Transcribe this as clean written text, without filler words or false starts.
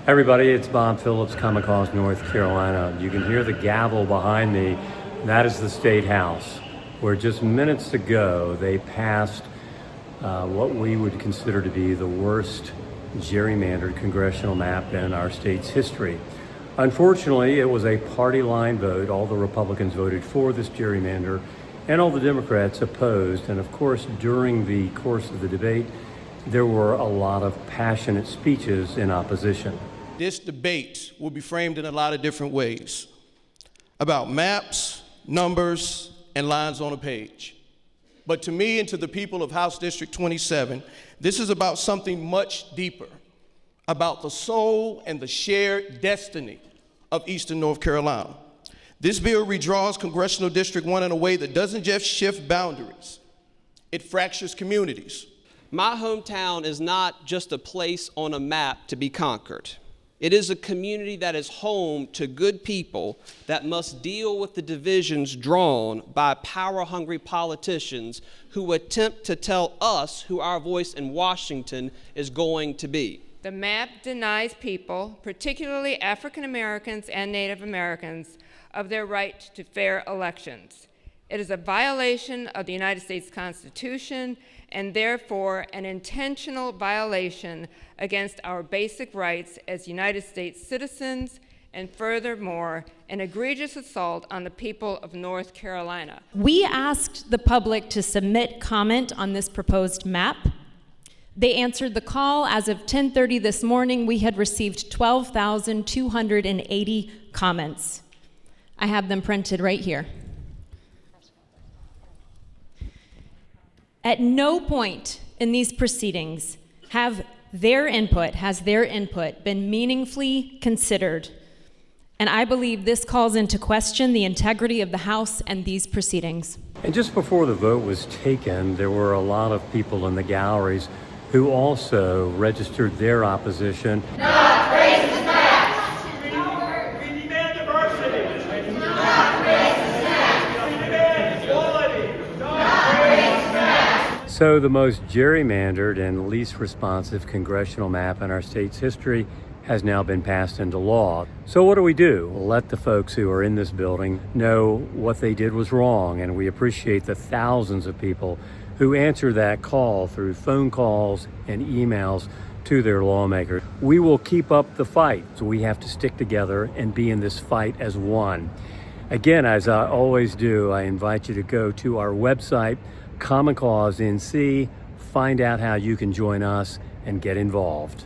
Everybody, it's Bob Phillips, Common Cause, North Carolina. You can hear the gavel behind me. That is the State House, where just minutes ago they passed what we would consider to be the worst gerrymandered congressional map in our state's history. Unfortunately, it was a party line vote. All the Republicans voted for this gerrymander, and all the Democrats opposed. And of course, during the course of the debate, there were a lot of passionate speeches in opposition. This debate will be framed in a lot of different ways about maps, numbers, and lines on a page. But to me and to the people of House District 27, this is about something much deeper, about the soul and the shared destiny of Eastern North Carolina. This bill redraws Congressional District 1 in a way that doesn't just shift boundaries, it fractures communities. My hometown is not just a place on a map to be conquered. It is a community that is home to good people that must deal with the divisions drawn by power-hungry politicians who attempt to tell us who our voice in Washington is going to be. The map denies people, particularly African Americans and Native Americans, of their right to fair elections. It is a violation of the United States Constitution and therefore an intentional violation against our basic rights as United States citizens, and furthermore, an egregious assault on the people of North Carolina. We asked the public to submit comment on this proposed map. They answered the call. As of 10:30 this morning, we had received 12,280 comments. I have them printed right here. At no point in these proceedings has their input been meaningfully considered. And I believe this calls into question the integrity of the House and these proceedings. And just before the vote was taken, there were a lot of people in the galleries who also registered their opposition. Not racist acts! We demand diversity! Not racist acts! We demand equality! Not racist acts! So the most gerrymandered and least responsive congressional map in our state's history has now been passed into law. So what do? Let the folks who are in this building know what they did was wrong, and we appreciate the thousands of people who answer that call through phone calls and emails to their lawmakers. We will keep up the fight, so we have to stick together and be in this fight as one. Again, as I always do, I invite you to go to our website, Common Cause NC, find out how you can join us and get involved.